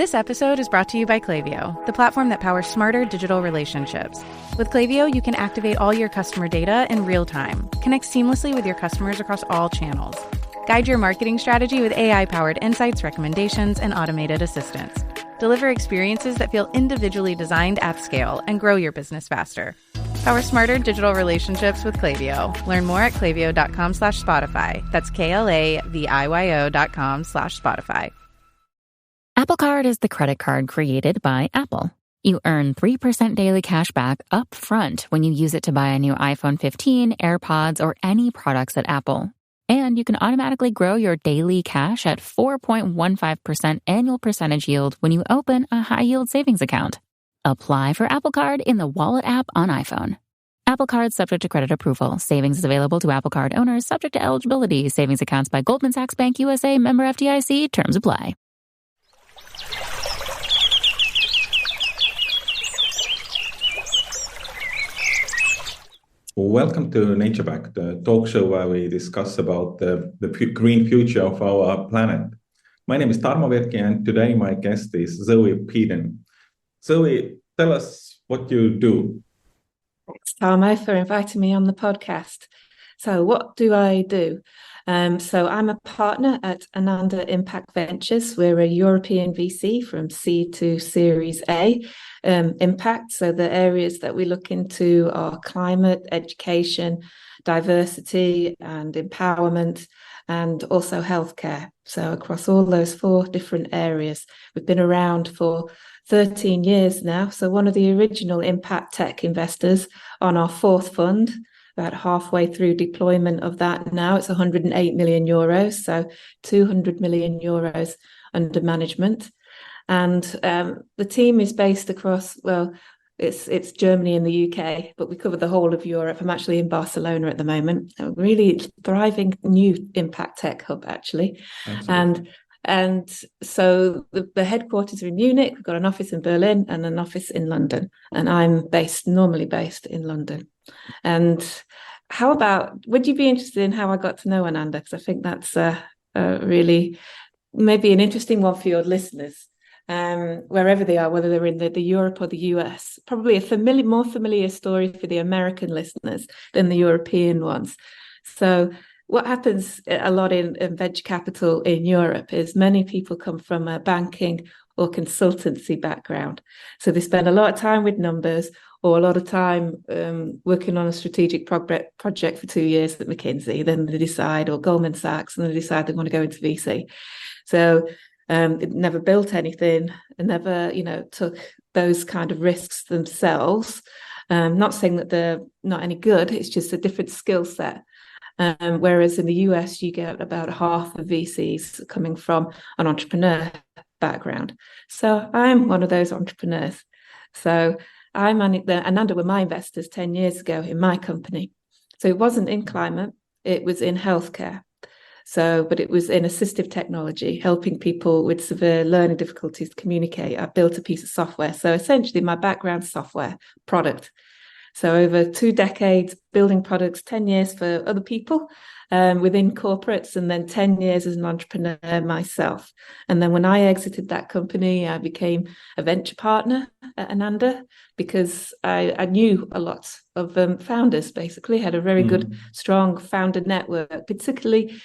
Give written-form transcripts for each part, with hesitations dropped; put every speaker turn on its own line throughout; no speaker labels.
This episode is brought to you by Klaviyo, the platform that powers smarter digital relationships. With Klaviyo, you can activate all your customer data in real time, connect seamlessly with your customers across all channels, guide your marketing strategy with AI-powered insights, recommendations, and automated assistance, deliver experiences that feel individually designed at scale, and grow your business faster. Power smarter digital relationships with Klaviyo. Learn more at klaviyo.com/Spotify. That's KLAVIYO.com/Spotify.
Apple Card is the credit card created by Apple. You earn 3% daily cash back up front when you use it to buy a new iPhone 15, AirPods, or any products at Apple. And you can automatically grow your daily cash at 4.15% annual percentage yield when you open a high-yield savings account. Apply for Apple Card in the Wallet app on iPhone. Apple Card subject to credit approval. Savings is available to Apple Card owners subject to eligibility. Savings accounts by Goldman Sachs Bank USA, member FDIC. Terms apply.
Welcome to NatureBacked, the talk show where we discuss about the green future of our planet. My name is Tarmo Virki, and today my guest is Zoe Peden. Zoe, tell us what you do.
Thanks, Tarmo, for inviting me on the podcast. So what do I do? So I'm a partner at Ananda Impact Ventures. We're a European VC from C to Series A impact. So the areas that we look into are climate, education, diversity and empowerment, and also healthcare. So across all those 4 different areas, we've been around for 13 years now. So one of the original impact tech investors on our 4th fund, about halfway through deployment of that now. It's 108 million euros, so 200 million euros under management. And the team is based across, well, it's Germany and the UK, but we cover the whole of Europe. I'm actually in Barcelona at the moment. A really thriving new impact tech hub, actually. Absolutely. And so the headquarters are in Munich. We've got an office in Berlin and an office in London. And I'm normally based in London. And would you be interested in how I got to know Ananda? Because I think that's really maybe an interesting one for your listeners, wherever they are, whether they're in the Europe or the US. Probably a more familiar story for the American listeners than the European ones. So what happens a lot in venture capital in Europe is many people come from a banking or consultancy background. So they spend a lot of time with numbers or a lot of time working on a strategic project for 2 years at McKinsey. Then they decide, or Goldman Sachs, and they decide they want to go into VC. So it never built anything and never, took those kind of risks themselves. Not saying that they're not any good, it's just a different skill set. Whereas in the US, you get about half of VCs coming from an entrepreneur background. So I'm one of those entrepreneurs. So Ananda were my investors 10 years ago in my company. So it wasn't in climate, it was in healthcare. But it was in assistive technology, helping people with severe learning difficulties to communicate. I built a piece of software. So essentially my background's software product. So over 2 decades, building products, 10 years for other people within corporates, and then 10 years as an entrepreneur myself. And then when I exited that company, I became a venture partner at Ananda because I knew a lot of founders, basically, had a very good, strong founder network, particularly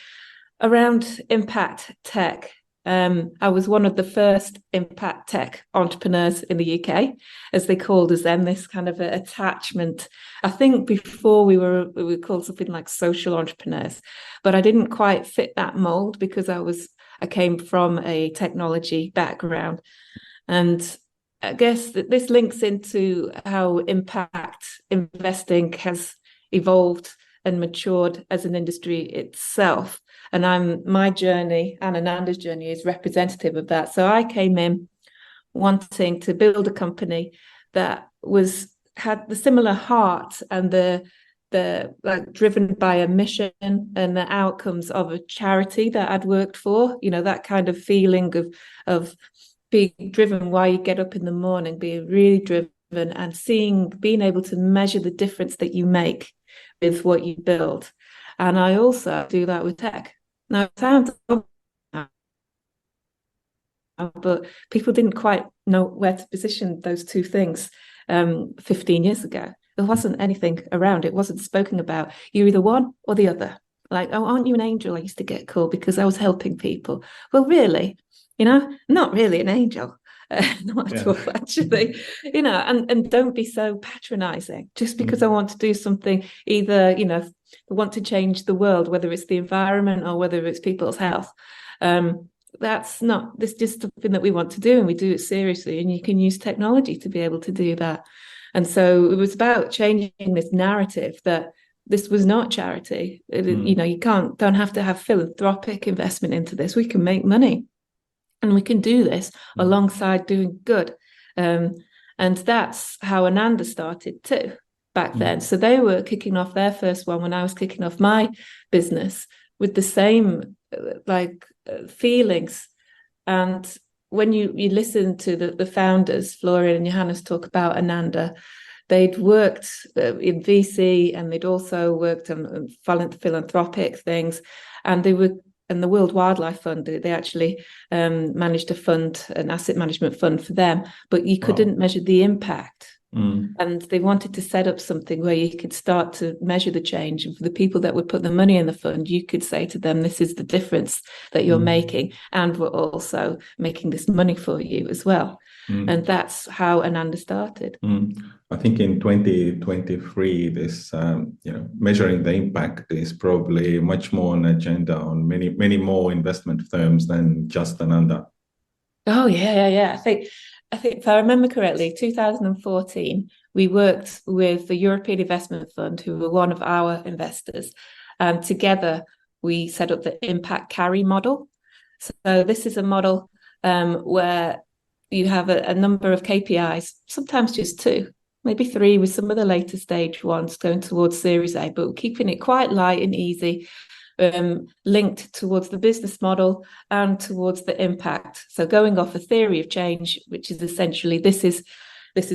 around impact tech. I was one of the first impact tech entrepreneurs in the UK, as they called us then, this kind of attachment. I think before we were called something like social entrepreneurs, but I didn't quite fit that mold because I came from a technology background. And I guess that this links into how impact investing has evolved and matured as an industry itself. And my journey and Ananda's journey is representative of that. So I came in wanting to build a company that had the similar heart and the driven by a mission and the outcomes of a charity that I'd worked for. That kind of feeling of being driven why you get up in the morning, being really driven and being able to measure the difference that you make with what you build. And I also do that with tech. Now, it sounds but people didn't quite know where to position those two things 15 years ago. There wasn't anything around. It wasn't spoken about. You're either one or the other. Like, oh, aren't you an angel? I used to get called because I was helping people. Well, really, not really an angel. Not at all, actually, and don't be so patronizing just because I want to do something, either, want to change the world, whether it's the environment or whether it's people's health. That's not, this just something that we want to do, and we do it seriously, and you can use technology to be able to do that. And so it was about changing this narrative that this was not charity. You don't have to have philanthropic investment into this. We can make money. And we can do this alongside doing good. And that's how Ananda started too back then. So they were kicking off their first one when I was kicking off my business with the same feelings. And when you listen to the founders, Florian and Johannes, talk about Ananda, they'd worked in VC, and they'd also worked on philanthropic things. And the World Wildlife Fund, they actually managed to fund an asset management fund for them, but you couldn't measure the impact. And they wanted to set up something where you could start to measure the change. And for the people that would put the money in the fund, you could say to them, this is the difference that you're making, and we're also making this money for you as well. And that's how Ananda started.
I think in 2023, this measuring the impact is probably much more on agenda on many more investment firms than just Ananda.
Oh yeah. I think if I remember correctly, 2014, we worked with the European Investment Fund, who were one of our investors, and together we set up the impact carry model. So this is a model where you have a number of KPIs, sometimes just 2, maybe 3 with some of the later stage ones going towards Series A, but keeping it quite light and easy, linked towards the business model and towards the impact. So going off a theory of change, which is essentially this is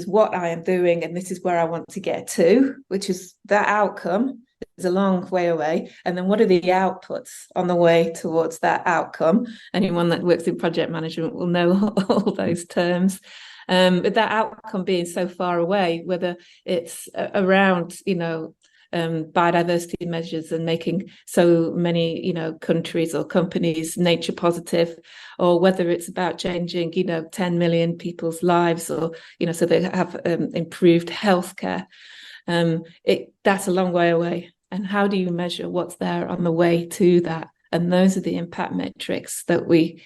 what I am doing and this is where I want to get to, which is that outcome is a long way away. And then what are the outputs on the way towards that outcome? Anyone that works in project management will know all those terms. But that outcome being so far away, whether it's around, biodiversity measures and making so many, countries or companies nature positive, or whether it's about changing, 10 million people's lives, or, so they have improved healthcare. That's a long way away. And how do you measure what's there on the way to that? And those are the impact metrics that we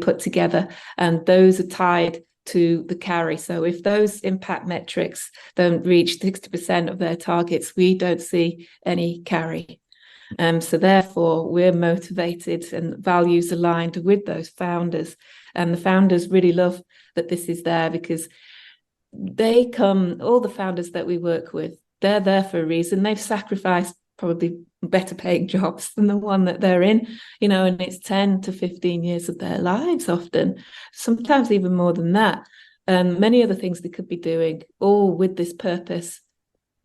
put together, and those are tied to the carry. So if those impact metrics don't reach 60% of their targets, we don't see any carry. So therefore, we're motivated and values aligned with those founders. And the founders really love that this is there, because all the founders that we work with, they're there for a reason. They've sacrificed probably better paying jobs than the one that they're in, and it's 10 to 15 years of their lives often, sometimes even more than that. Many other things they could be doing, all with this purpose,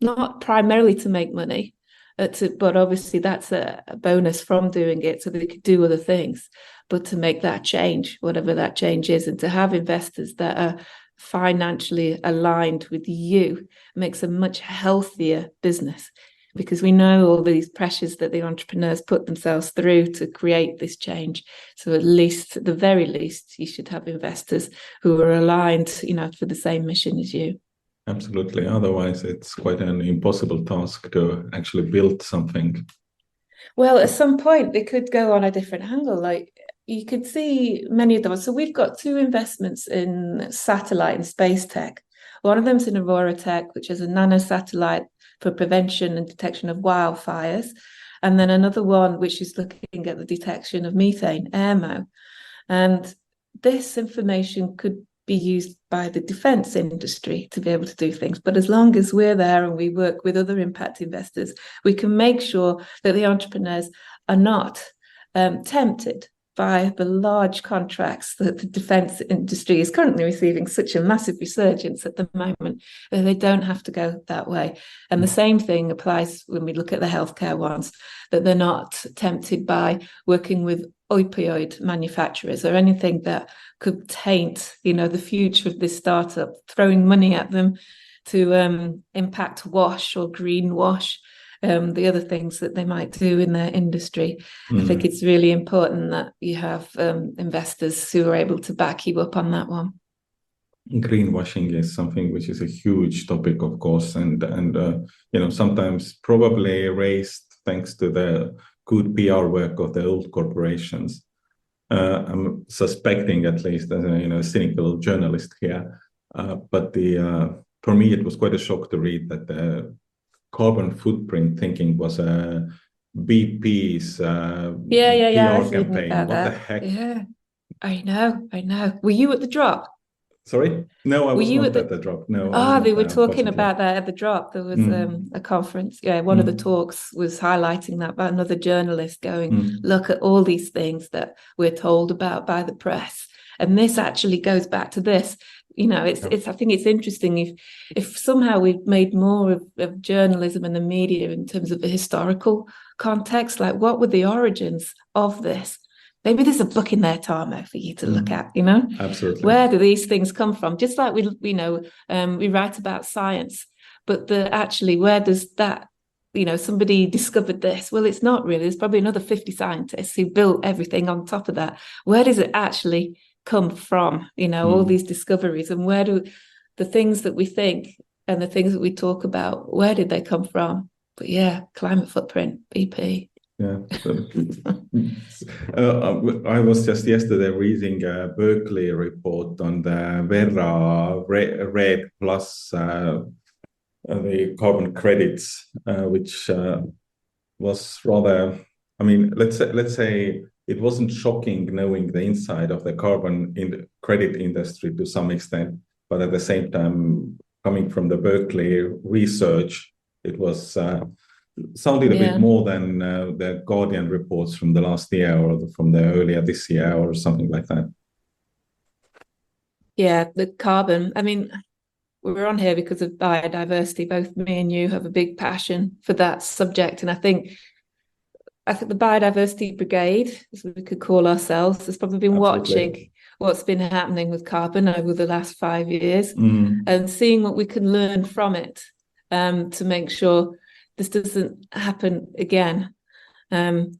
not primarily to make money, but obviously that's a bonus from doing it, so they could do other things, but to make that change, whatever that change is, and to have investors that are financially aligned with you makes a much healthier business, because we know all these pressures that the entrepreneurs put themselves through to create this change. So at the very least, you should have investors who are aligned, for the same mission as you.
Absolutely. Otherwise, it's quite an impossible task to actually build something.
Well, at some point, they could go on a different angle. Like, you could see many of them. So we've got 2 investments in satellite and space tech. One of them is in Aurora Tech, which is a nano satellite for prevention and detection of wildfires. And then another one, which is looking at the detection of methane, AIRMO. And this information could be used by the defence industry to be able to do things. But as long as we're there and we work with other impact investors, we can make sure that the entrepreneurs are not tempted by the large contracts that the defence industry is currently receiving such a massive resurgence at the moment that they don't have to go that way. And the same thing applies when we look at the healthcare ones, that they're not tempted by working with opioid manufacturers or anything that could taint, the future of this startup, throwing money at them to impact wash or greenwash. The other things that they might do in their industry. I think it's really important that you have investors who are able to back you up on that one.
Greenwashing is something which is a huge topic, of course, and sometimes probably raised thanks to the good PR work of the old corporations. I'm suspecting, at least as a cynical journalist here, but for me it was quite a shock to read that the carbon footprint thinking was BP's PR campaign. What the heck?
Yeah, I know. Were you at the drop?
Sorry? No, I was not at the drop. No.
They were talking about that at the drop. There was a conference. Yeah, one of the talks was highlighting that by another journalist going, look at all these things that we're told about by the press. And this actually goes back to this. I think it's interesting if somehow we've made more of journalism and the media in terms of the historical context, like what were the origins of this? Maybe there's a book in there, Tarmo, for you to look at,
Absolutely.
Where do these things come from? Just like we write about science, but where does that, somebody discovered this? Well, it's not really. There's probably another 50 scientists who built everything on top of that. Where does it actually come from, all these discoveries, and where do the things that we think and the things that we talk about, where did they come from? But yeah, climate footprint, BP.
Yeah. I was just yesterday reading a Berkeley report on the Verra Red Plus, the carbon credits, which was rather, let's say it wasn't shocking knowing the inside of the carbon credit industry to some extent, but at the same time, coming from the Berkeley research, it was sounded a bit more than the Guardian reports from the last year or from the earlier this year or something like that.
Yeah, the carbon. We're on here because of biodiversity. Both me and you have a big passion for that subject, and I think the Biodiversity Brigade, as we could call ourselves, has probably been watching what's been happening with carbon over the last 5 years and seeing what we can learn from it to make sure this doesn't happen again. And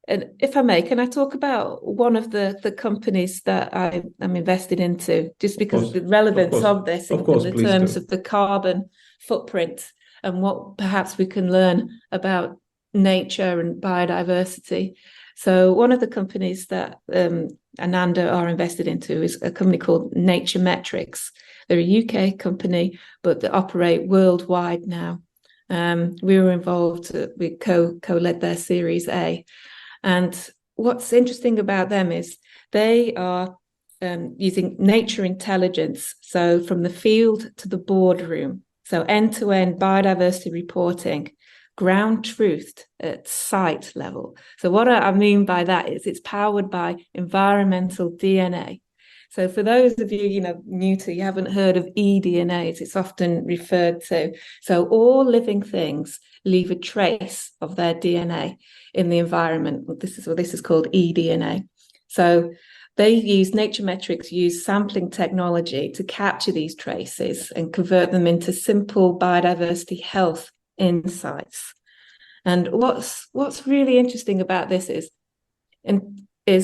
if I may, can I talk about one of the companies that I'm invested into, just because of the relevance of this in the terms of the carbon footprint and what perhaps we can learn about nature and biodiversity. So one of the companies that Ananda are invested into is a company called NatureMetrics. They're a UK company, but they operate worldwide now. We were involved, we co-led their Series A. And what's interesting about them is they are using nature intelligence, so from the field to the boardroom, so end-to-end biodiversity reporting, ground truthed at site level. So what I mean by that is it's powered by environmental DNA. So for those of you, new to, you haven't heard of eDNA, as it's often referred to. So all living things leave a trace of their DNA in the environment. This is called eDNA. So NatureMetrics use sampling technology to capture these traces and convert them into simple biodiversity health insights. And what's really interesting about this is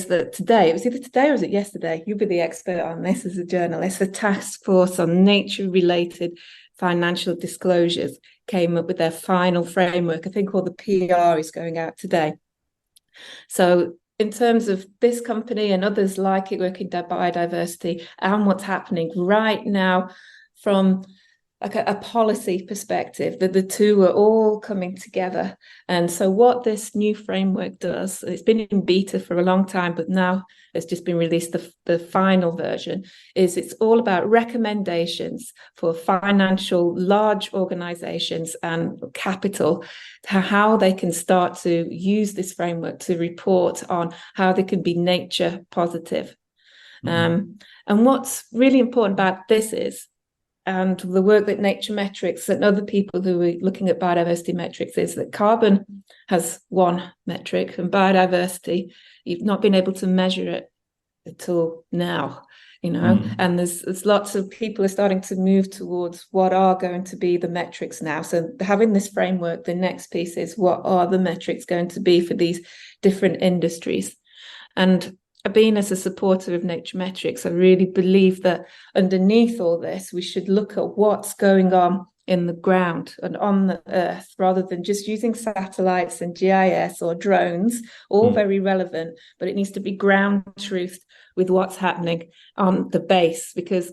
that today, it was either today or was it yesterday, you'll be the expert on this as a journalist, the Task Force on Nature-Related Financial Disclosures came up with their final framework. I think all the PR is going out today. So in terms of this company and others like it working in biodiversity and what's happening right now from like a policy perspective, that the two are all coming together. And so what this new framework does, it's been in beta for a long time, but now it's just been released, the final version, is it's all about recommendations for financial large organizations and capital, how they can start to use this framework to report on how they can be nature positive. And what's really important about this is, and the work that NatureMetrics and other people who are looking at biodiversity metrics, is that carbon has one metric, and biodiversity, you've not been able to measure it until now, and there's lots of people are starting to move towards what are going to be the metrics now. So having this framework, the next piece is, what are the metrics going to be for these different industries? And being as a supporter of NatureMetrics, I really believe that underneath all this, we should look at what's going on in the ground and on the earth, rather than just using satellites and GIS or drones, all very relevant, but it needs to be ground truth with what's happening on the base. Because,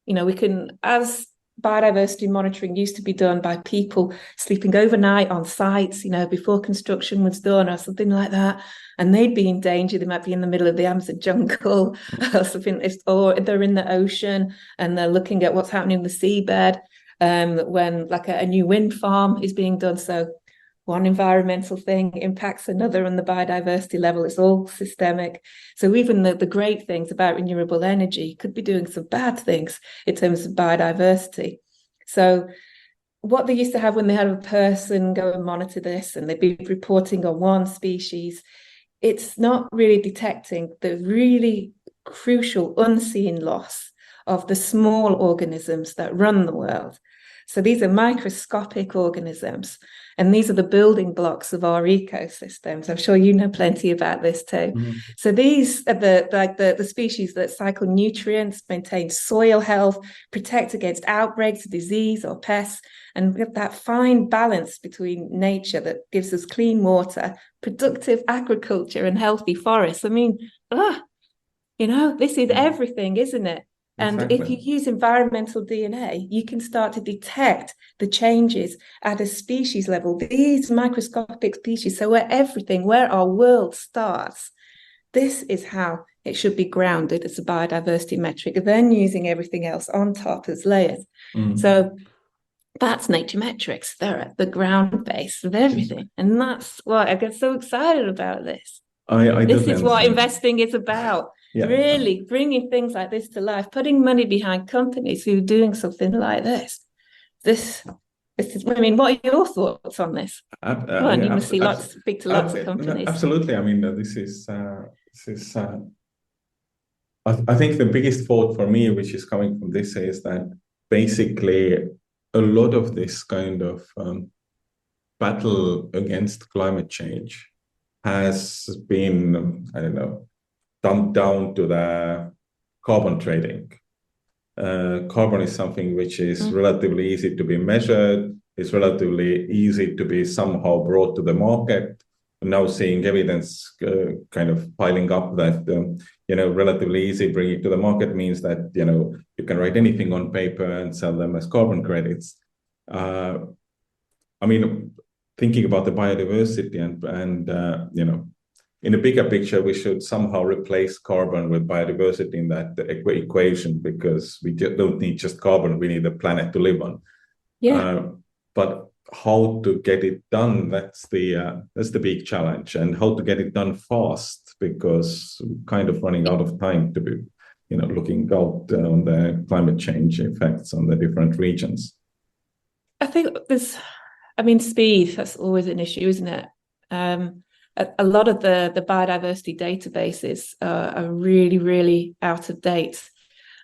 we can, as biodiversity monitoring used to be done by people sleeping overnight on sites, before construction was done or something like that, and they'd be in danger. They might be in the middle of the Amazon jungle or something, or they're in the ocean and they're looking at what's happening in the seabed when like a new wind farm is being done. So one environmental thing impacts another on the biodiversity level. It's all systemic. So even the great things about renewable energy could be doing some bad things in terms of biodiversity. So what they used to have when they had a person go and monitor this, and they'd be reporting on one species, it's not really detecting the really crucial unseen loss of the small organisms that run the world. So these are microscopic organisms, and these are the building blocks of our ecosystems. I'm sure you know plenty about this too. So these are the species that cycle nutrients, maintain soil health, protect against outbreaks of disease or pests, and with that fine balance between nature that gives us clean water, productive agriculture, and healthy forests. I mean, this is everything, isn't it? And
Exactly.
if you use environmental DNA, you can start to detect the changes at a species level, these microscopic species. So where our world starts, this is how it should be grounded as a biodiversity metric, then using everything else on top as layers. So that's NatureMetrics. They're at the ground base of everything. And that's why I get so excited about this. This is what investing is about. Yeah. Really bringing things like this to life, putting money behind companies who are doing something like this. This is, what are your thoughts on this? You must speak to lots of companies.
No, absolutely. This is I think the biggest thought for me, which is coming from this, is that basically a lot of this kind of battle against climate change has been, dumped down to the carbon trading. Carbon is something which is relatively easy to be measured. It's relatively easy to be somehow brought to the market. Now seeing evidence kind of piling up that, relatively easy bringing it to the market means that, you can write anything on paper and sell them as carbon credits. Thinking about the biodiversity and in a bigger picture, we should somehow replace carbon with biodiversity in that equation, because we don't need just carbon, we need a planet to live on. Yeah. But how to get it done, that's the big challenge, and how to get it done fast, because we're kind of running out of time to be, looking out on the climate change effects on the different regions.
I think speed, that's always an issue, isn't it? A lot of the biodiversity databases are really, really out of date.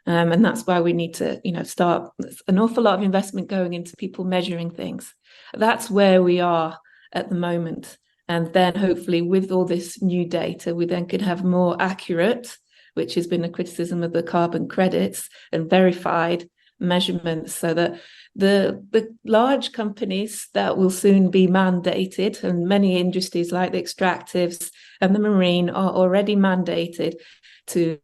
And that's why we need to, start an awful lot of investment going into people measuring things. That's where we are at the moment. And then hopefully with all this new data, we then can have more accurate, which has been a criticism of the carbon credits, and verified measurements, so that the large companies that will soon be mandated, and many industries like the extractives and the marine are already mandated to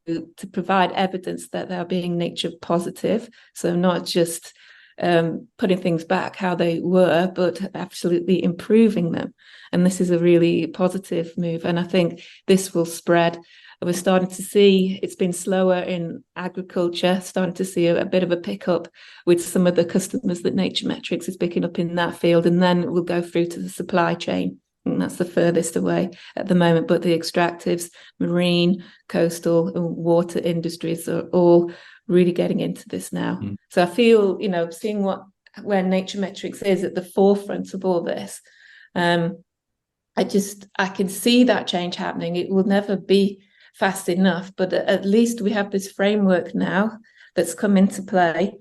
provide evidence that they're being nature positive. So not just putting things back how they were, but absolutely improving them. And this is a really positive move. And I think this will spread. We're starting to see it's been slower in agriculture, starting to see a bit of a pickup with some of the customers that NatureMetrics is picking up in that field. And then we'll go through to the supply chain. And that's the furthest away at the moment. But the extractives, marine, coastal, and water industries are all really getting into this now. So I feel, seeing where NatureMetrics is at the forefront of all this, I can see that change happening. It will never be fast enough, but at least we have this framework now that's come into play.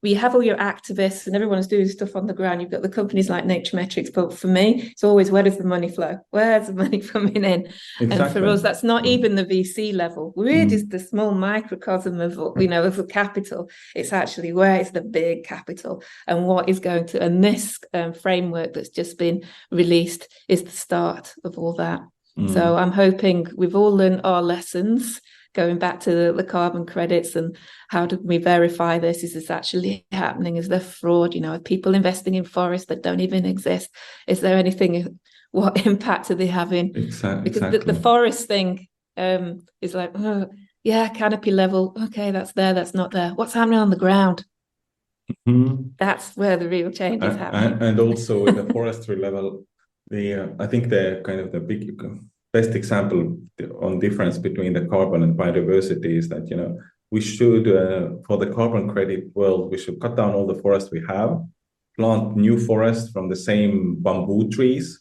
We have all your activists and everyone's doing stuff on the ground. You've got the companies like NatureMetrics, but for me, it's always, where does the money flow? Where's the money coming in? Exactly. And for us, that's not even the VC level. We're just the small microcosm of, of the capital. It's actually where is the big capital and what is going to, and this framework that's just been released is the start of all that. So I'm hoping we've all learned our lessons, going back to the carbon credits and how do we verify this? Is this actually happening? Is there fraud? Are people investing in forests that don't even exist? Is there anything? What impact are they having?
Exactly.
Because the forest thing is like, oh, yeah, canopy level. Okay, that's there. That's not there. What's happening on the ground? That's where the real change is happening.
And also with the forestry level, I think the kind of the best example on difference between the carbon and biodiversity is that, we should, for the carbon credit world, we should cut down all the forests we have, plant new forests from the same bamboo trees,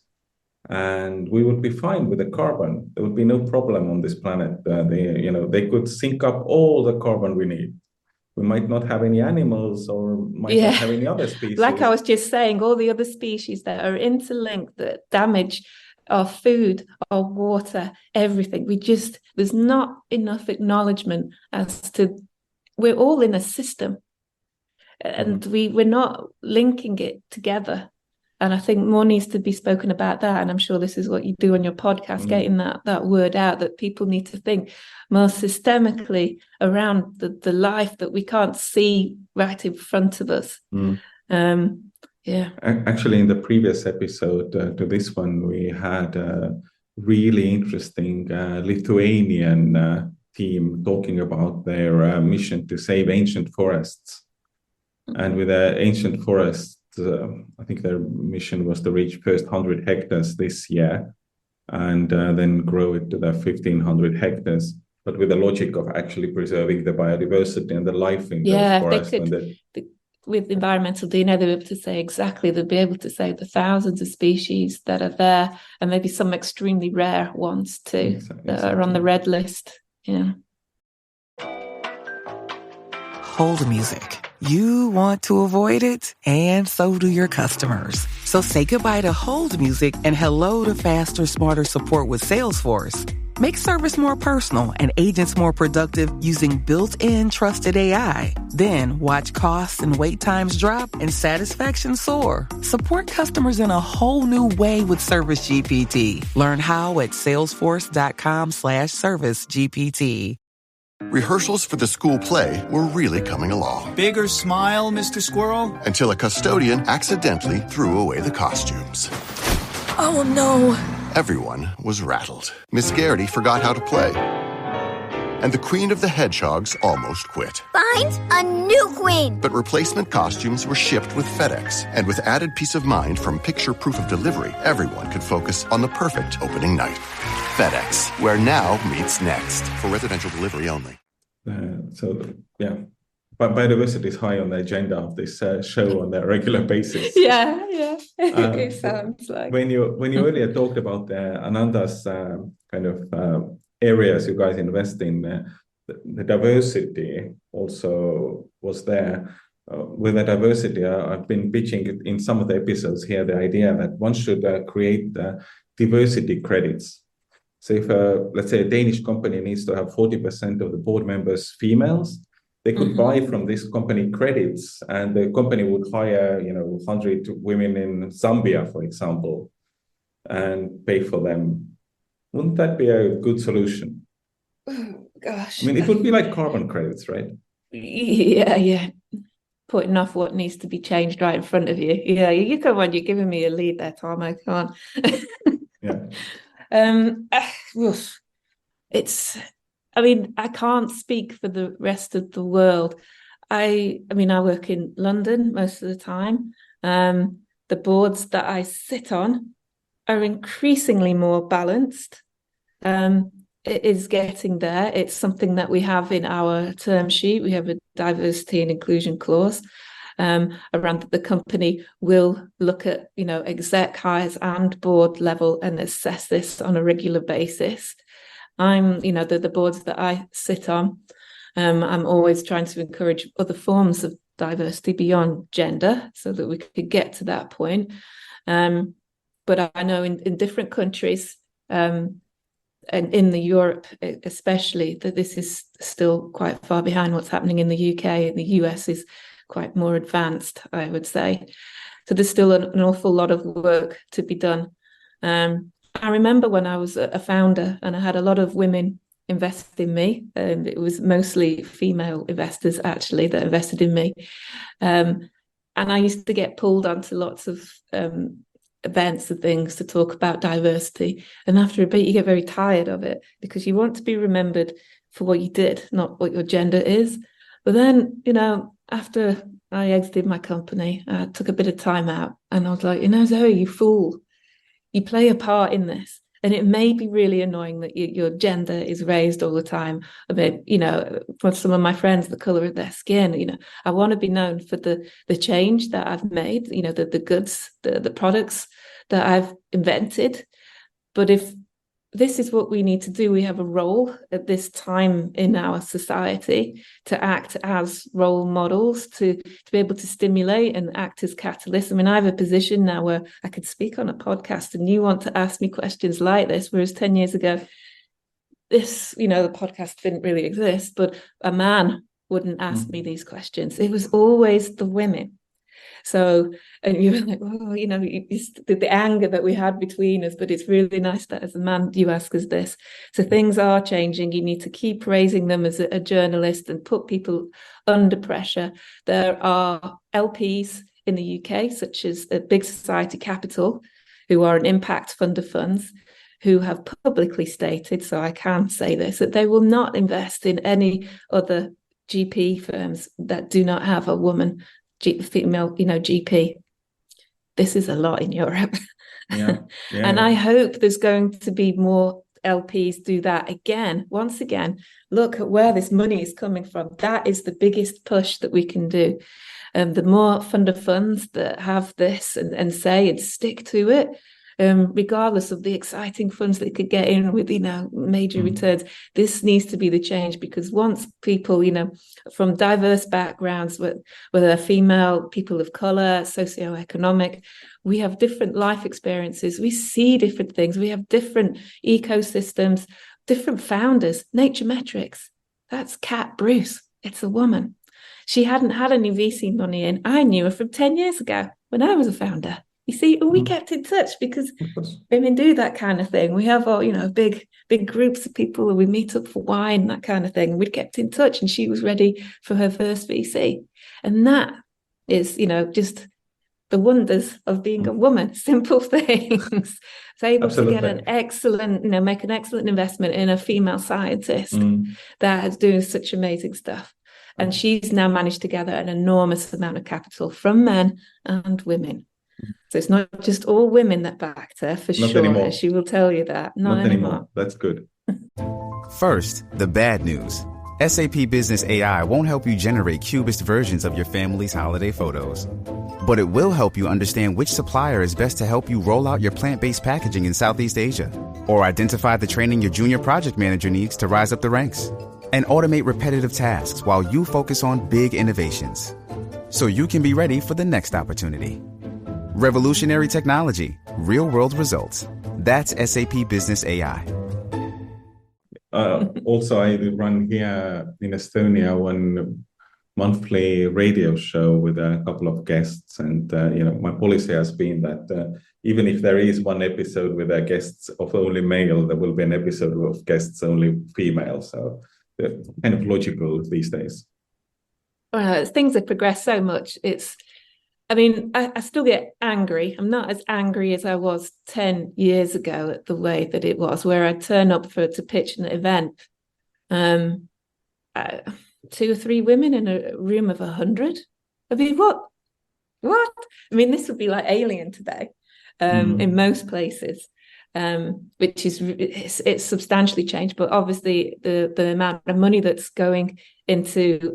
and we would be fine with the carbon. There would be no problem on this planet. They could sink up all the carbon we need. We might not have any animals or might not have any other species.
Like I was just saying, all the other species that are interlinked, that damage our food, our water, everything. There's not enough acknowledgement as to, we're all in a system and we're not linking it together. And I think more needs to be spoken about that. And I'm sure this is what you do on your podcast, getting that word out, that people need to think more systemically around the life that we can't see right in front of us.
Actually, in the previous episode to this one, we had a really interesting Lithuanian team talking about their mission to save ancient forests. And with the ancient forests, I think their mission was to reach first 100 hectares this year and then grow it to the 1,500 hectares, but with the logic of actually preserving the biodiversity and the life in those forests.
With environmental DNA, they'll be able to say exactly, they'll be able to say the thousands of species that are there and maybe some extremely rare ones too, that are on the red list. Yeah.
Hold music. You want to avoid it, and so do your customers. So say goodbye to hold music and hello to faster, smarter support with Salesforce. Make service more personal and agents more productive using built-in trusted AI. Then watch costs and wait times drop and satisfaction soar. Support customers in a whole new way with Service GPT. Learn how at salesforce.com/service GPT.
Rehearsals for the school play were really coming along.
Bigger smile, Mr. Squirrel?
Until a custodian accidentally threw away the costumes.
Oh, no.
Everyone was rattled. Miss Garrity forgot how to play. And the Queen of the Hedgehogs almost quit.
Find a new queen!
But replacement costumes were shipped with FedEx. And with added peace of mind from picture proof of delivery, everyone could focus on the perfect opening night. FedEx, where now meets next. For residential delivery only.
But biodiversity is high on the agenda of this show on a regular basis.
Yeah. It sounds like.
When you earlier talked about Ananda's kind of areas you guys invest in, the diversity also was there. With the diversity, I've been pitching it in some of the episodes here, the idea that one should create diversity credits. So if, let's say, a Danish company needs to have 40% of the board members females, they could buy from this company credits, and the company would hire, 100 women in Zambia, for example, and pay for them. Wouldn't that be a good solution?
Oh, gosh.
I mean, it would be like carbon credits, right?
Yeah. putting off what needs to be changed right in front of you. Yeah, you come on, you're giving me a lead there, Tarmo. Come on. I can't speak for the rest of the world. I work in London most of the time. The boards that I sit on are increasingly more balanced. It is getting there. It's something that we have in our term sheet. We have a diversity and inclusion clause around that the company will look at, exec hires and board level and assess this on a regular basis. The boards that I sit on, I'm always trying to encourage other forms of diversity beyond gender so that we could get to that point. But I know in different countries, and in the Europe especially, that this is still quite far behind what's happening in the UK. And the US is quite more advanced, I would say. So there's still an awful lot of work to be done. I remember when I was a founder and I had a lot of women invest in me, and it was mostly female investors actually that invested in me. And I used to get pulled onto lots of events and things to talk about diversity. And after a bit, you get very tired of it because you want to be remembered for what you did, not what your gender is. But then, after I exited my company, I took a bit of time out and I was like, Zoe, you fool. You play a part in this. And it may be really annoying that your gender is raised all the time. I mean, for some of my friends, the color of their skin, I want to be known for the change that I've made, the goods, the products that I've invented. But if this is what we need to do, we have a role at this time in our society to act as role models, to be able to stimulate and act as catalysts. I mean, I have a position now where I could speak on a podcast and you want to ask me questions like this, whereas 10 years ago, the podcast didn't really exist, but a man wouldn't ask me these questions. It was always the women. So, and you were like, the anger that we had between us, but it's really nice that as a man, you ask us this. So things are changing. You need to keep raising them as a journalist and put people under pressure. There are LPs in the UK, such as Big Society Capital, who are an impact fund of funds, who have publicly stated, so I can say this, that they will not invest in any other GP firms that do not have a woman female, GP. This is a lot in Europe. And I hope there's going to be more LPs do that again. Once again, look at where this money is coming from. That is the biggest push that we can do. The more fund of funds that have this and say and stick to it, regardless of the exciting funds they could get in with, major returns. This needs to be the change, because once people, from diverse backgrounds, whether they're female, people of color, socioeconomic, we have different life experiences. We see different things. We have different ecosystems, different founders. NatureMetrics, that's Kat Bruce. It's a woman. She hadn't had any VC money in. I knew her from 10 years ago when I was a founder. You see, we kept in touch because women do that kind of thing. We have all, big groups of people and we meet up for wine, that kind of thing. We'd kept in touch and she was ready for her first VC. And that is, just the wonders of being a woman, simple things. It's able to get an excellent, make an excellent investment in a female scientist that is doing such amazing stuff. And she's now managed to gather an enormous amount of capital from men and women. So it's not just all women that backed her, for
not
sure.
Anymore.
She will tell you that. Not anymore.
That's good.
First, the bad news. SAP Business AI won't help you generate cubist versions of your family's holiday photos. But it will help you understand which supplier is best to help you roll out your plant-based packaging in Southeast Asia, or identify the training your junior project manager needs to rise up the ranks, and automate repetitive tasks while you focus on big innovations, so you can be ready for the next opportunity. Revolutionary technology, real-world results. That's SAP Business AI.
Also, I run here in Estonia one monthly radio show with a couple of guests, and my policy has been that even if there is one episode with guests of only male, there will be an episode of guests only female. So kind of logical these days.
things have progressed so much. I still get angry. I'm not as angry as I was 10 years ago at the way that it was, where I'd turn up to pitch an event. 2 or 3 women in a room of 100. I mean, what? I mean, this would be like alien today in most places, which is it's substantially changed. But obviously, the amount of money that's going into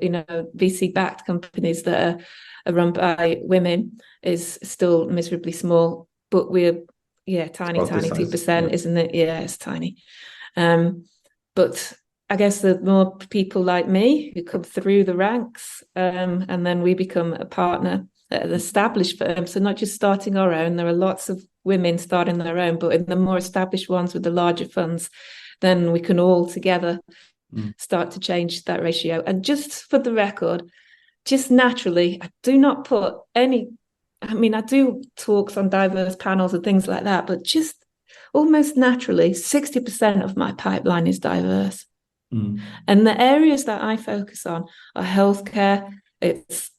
VC-backed companies that are run by women is still miserably small. But we're tiny 2%, isn't it? Yeah, it's tiny. But I guess the more people like me who come through the ranks, and then we become a partner at an established firm. So not just starting our own. There are lots of women starting their own, but in the more established ones with the larger funds, then we can all together start to change that ratio. And just for the record, just naturally, I do not put any. I mean, I do talks on diverse panels and things like that, but just almost naturally, 60% of my pipeline is diverse. And the areas that I focus on are healthcare, it's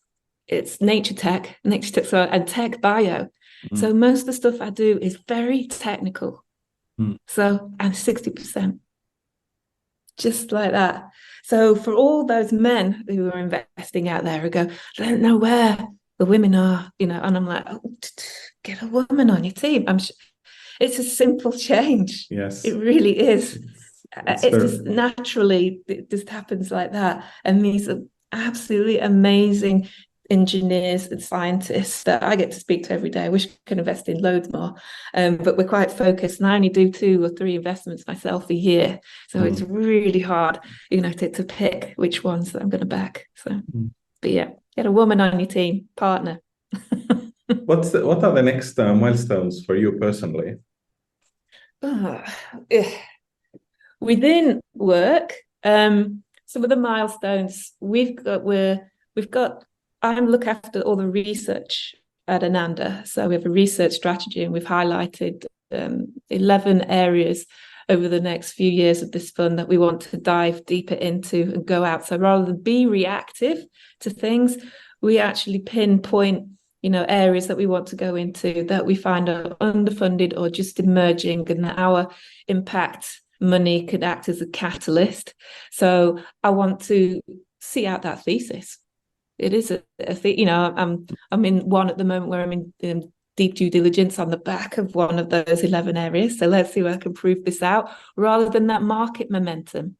nature tech, and tech bio. So most of the stuff I do is very technical. So I'm 60%, just like that. So for all those men who are investing out there who go, I don't know where the women are, and I'm like, get a woman on your team. It's a simple change.
Yes,
it really is. It's just naturally, it just happens like that. And these are absolutely amazing engineers and scientists that I get to speak to every day. I wish I could invest in loads more, but we're quite focused. And I only do 2 or 3 investments myself a year, so it's really hard, to pick which ones that I'm going to back. So, but yeah, get a woman on your team, partner.
What are the next milestones for you personally?
Within work, some of the milestones we've got. I look after all the research at Ananda, so we have a research strategy, and we've highlighted 11 areas over the next few years of this fund that we want to dive deeper into and go out. So rather than be reactive to things, we actually pinpoint areas that we want to go into that we find are underfunded or just emerging, and that our impact money could act as a catalyst. So I want to see out that thesis. It is I'm in one at the moment where I'm in deep due diligence on the back of one of those 11 areas. So let's see where I can prove this out, rather than that market momentum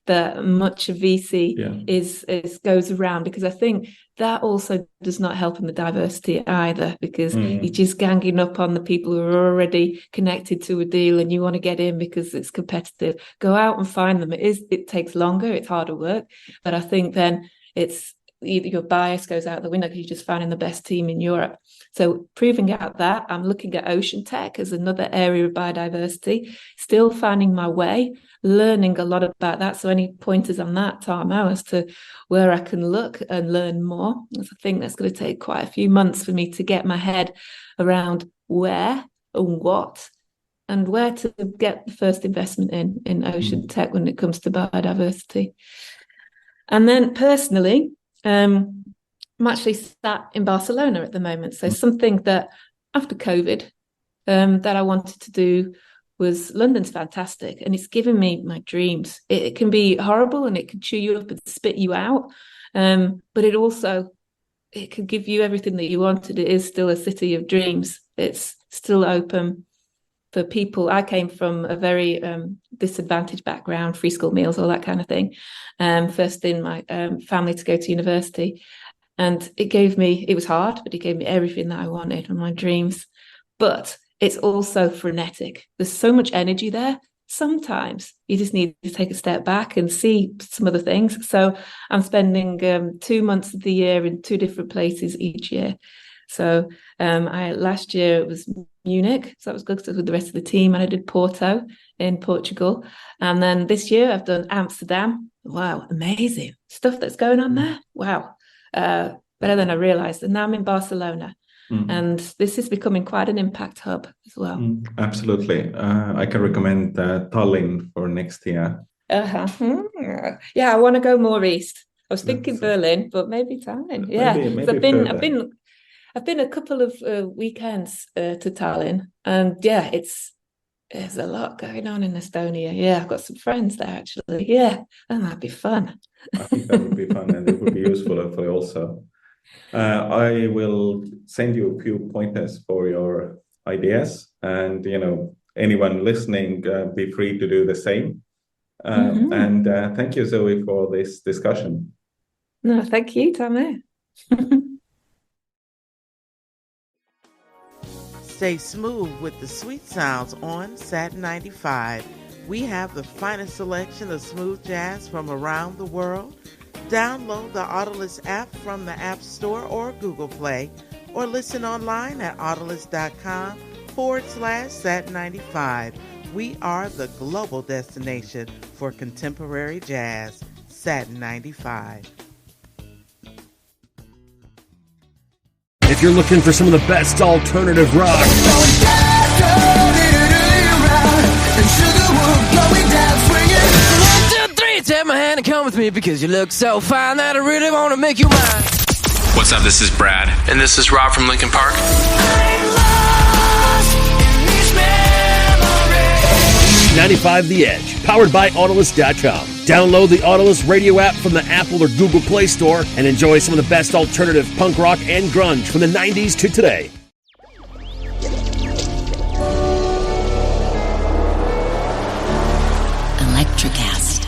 that much of VC is goes around, because I think that also does not help in the diversity either, because you're just ganging up on the people who are already connected to a deal and you want to get in because it's competitive. Go out and find them. It takes longer, it's harder work, but I think then it's either your bias goes out the window because you're just finding the best team in Europe. So proving out that, I'm looking at ocean tech as another area of biodiversity, still finding my way, learning a lot about that. So any pointers on that, Tarmo, as to where I can look and learn more? I think that's going to take quite a few months for me to get my head around where and what, and where to get the first investment in ocean tech when it comes to biodiversity. And then personally, I'm actually sat in Barcelona at the moment. So something that after COVID that I wanted to do was, London's fantastic and it's given me my dreams. It can be horrible and it can chew you up and spit you out. But it could give you everything that you wanted. It is still a city of dreams. It's still open for people. I came from a very disadvantaged background, free school meals, all that kind of thing. First in my family to go to university. And it was hard, but it gave me everything that I wanted and my dreams. But it's also frenetic. There's so much energy there. Sometimes you just need to take a step back and see some other things. So I'm spending 2 months of the year in 2 different places each year. So last year it was Munich, so that was good because I was with the rest of the team, and I did Porto in Portugal. And then this year I've done Amsterdam. Wow, amazing stuff that's going on there. Wow, better than I realized. And now I'm in Barcelona. And this is becoming quite an impact hub as well.
Absolutely. I can recommend Tallinn for next year.
Yeah, I want to go more east. I was thinking Berlin, but maybe Tallinn. Yeah,
maybe
I've been a couple of weekends to Tallinn, and yeah, there's a lot going on in Estonia. Yeah, I've got some friends there actually. Yeah, that might be fun.
I think that would be fun, and it would be useful for you also. I will send you a few pointers for your ideas, and anyone listening, be free to do the same. And thank you, Zoe, for this discussion.
No, thank you, Tarmo.
Stay smooth with the sweet sounds on Sat 95. We have the finest selection of smooth jazz from around the world. Download the Autolus app from the App Store or Google Play, or listen online at autolus.com/Sat95. We are the global destination for contemporary jazz. Sat 95.
If you're looking for some of the best alternative rock,
take my hand and come with me because you look so fine that I really want to make you mine.
What's up, this is Brad. And this is Rob from Linkin Park.
I'm lost in these memories.
95 The Edge, powered by Autolus.com. Download the Autolus radio app from the Apple or Google Play Store and enjoy some of the best alternative punk rock and grunge from the 90s to today.
Electricast.